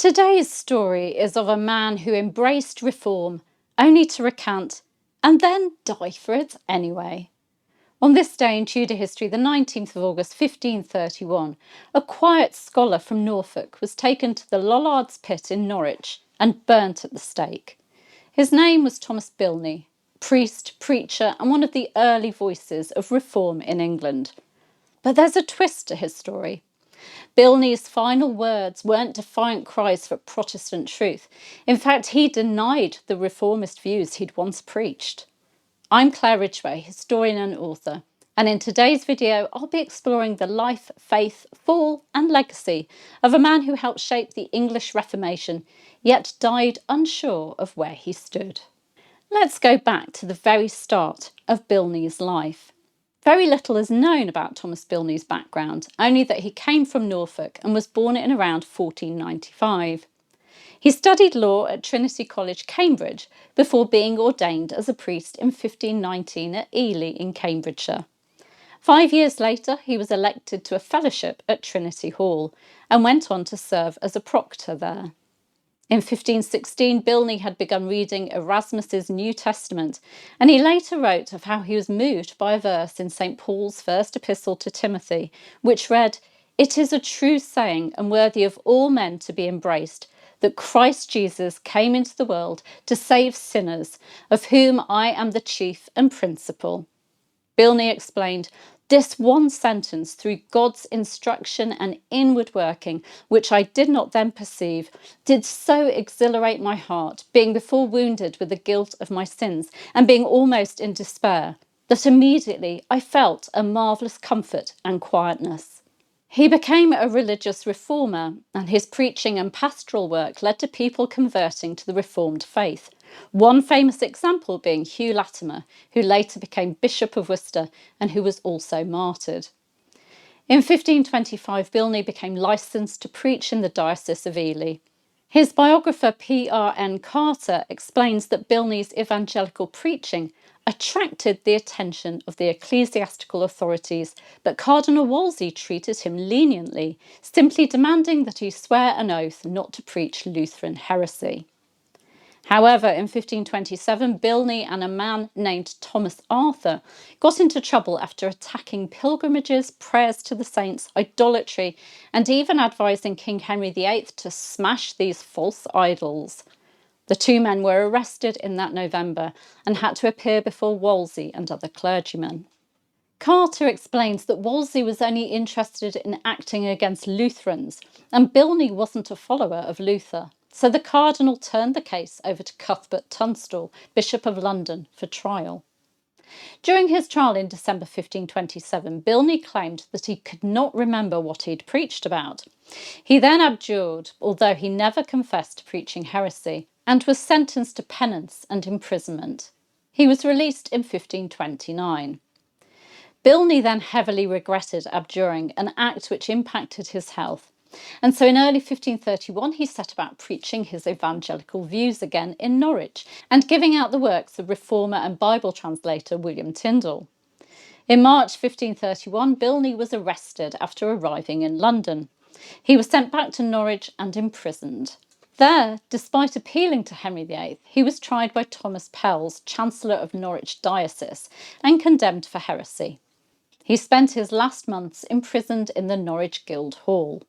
Today's story is of a man who embraced reform only to recant and then die for it anyway. On this day in Tudor history, the 19th of August 1531, a quiet scholar from Norfolk was taken to the Lollards Pit in Norwich and burnt at the stake. His name was Thomas Bilney, priest, preacher, and one of the early voices of reform in England. But there's a twist to his story. Bilney's final words weren't defiant cries for Protestant truth. In fact, he denied the reformist views he'd once preached. I'm Claire Ridgway, historian and author, and in today's video I'll be exploring the life, faith, fall and legacy of a man who helped shape the English Reformation, yet died unsure of where he stood. Let's go back to the very start of Bilney's life. Very little is known about Thomas Bilney's background, only that he came from Norfolk and was born in around 1495. He studied law at Trinity College, Cambridge, before being ordained as a priest in 1519 at Ely in Cambridgeshire. 5 years later, he was elected to a fellowship at Trinity Hall and went on to serve as a proctor there. In 1516, Bilney had begun reading Erasmus's New Testament, and he later wrote of how he was moved by a verse in St. Paul's first epistle to Timothy, which read, "It is a true saying and worthy of all men to be embraced, that Christ Jesus came into the world to save sinners, of whom I am the chief and principal." Bilney explained, "This one sentence, through God's instruction and inward working, which I did not then perceive, did so exhilarate my heart, being before wounded with the guilt of my sins, and being almost in despair, that immediately I felt a marvellous comfort and quietness." He became a religious reformer, and his preaching and pastoral work led to people converting to the Reformed faith. One famous example being Hugh Latimer, who later became Bishop of Worcester and who was also martyred. In 1525, Bilney became licensed to preach in the Diocese of Ely. His biographer P.R.N. Carter explains that Bilney's evangelical preaching attracted the attention of the ecclesiastical authorities, but Cardinal Wolsey treated him leniently, simply demanding that he swear an oath not to preach Lutheran heresy. However, in 1527, Bilney and a man named Thomas Arthur got into trouble after attacking pilgrimages, prayers to the saints, idolatry, and even advising King Henry VIII to smash these false idols. The two men were arrested in that November and had to appear before Wolsey and other clergymen. Carter explains that Wolsey was only interested in acting against Lutherans, and Bilney wasn't a follower of Luther. So the Cardinal turned the case over to Cuthbert Tunstall, Bishop of London, for trial. During his trial in December 1527, Bilney claimed that he could not remember what he'd preached about. He then abjured, although he never confessed to preaching heresy, and was sentenced to penance and imprisonment. He was released in 1529. Bilney then heavily regretted abjuring, an act which impacted his health. And so in early 1531, he set about preaching his evangelical views again in Norwich and giving out the works of reformer and Bible translator William Tyndale. In March 1531, Bilney was arrested after arriving in London. He was sent back to Norwich and imprisoned. There, despite appealing to Henry VIII, he was tried by Thomas Pels, Chancellor of Norwich Diocese, and condemned for heresy. He spent his last months imprisoned in the Norwich Guildhall.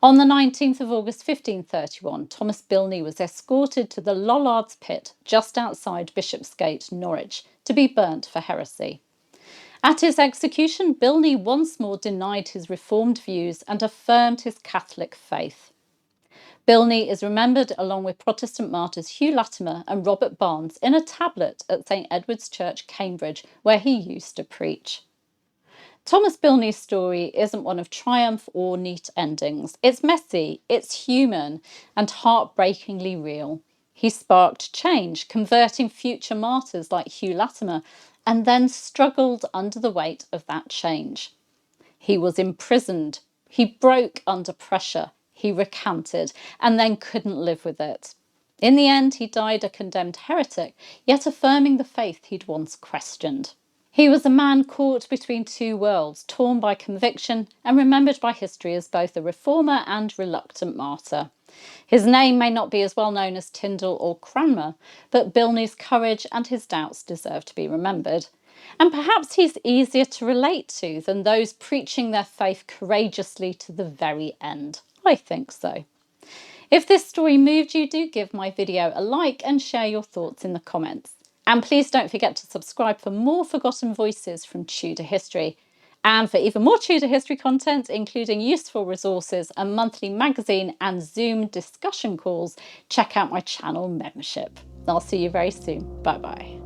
On the 19th of August 1531, Thomas Bilney was escorted to the Lollards Pit just outside Bishopsgate, Norwich, to be burnt for heresy. At his execution, Bilney once more denied his reformed views and affirmed his Catholic faith. Bilney is remembered along with Protestant martyrs Hugh Latimer and Robert Barnes in a tablet at St Edward's Church, Cambridge, where he used to preach. Thomas Bilney's story isn't one of triumph or neat endings. It's messy, it's human, and heartbreakingly real. He sparked change, converting future martyrs like Hugh Latimer, and then struggled under the weight of that change. He was imprisoned, he broke under pressure, he recanted, and then couldn't live with it. In the end, he died a condemned heretic, yet affirming the faith he'd once questioned. He was a man caught between two worlds, torn by conviction and remembered by history as both a reformer and reluctant martyr. His name may not be as well known as Tyndale or Cranmer, but Bilney's courage and his doubts deserve to be remembered. And perhaps he's easier to relate to than those preaching their faith courageously to the very end. I think so. If this story moved you, do give my video a like and share your thoughts in the comments. And please don't forget to subscribe for more forgotten voices from Tudor history. And for even more Tudor history content, including useful resources, a monthly magazine and Zoom discussion calls, check out my channel membership. I'll see you very soon. Bye bye.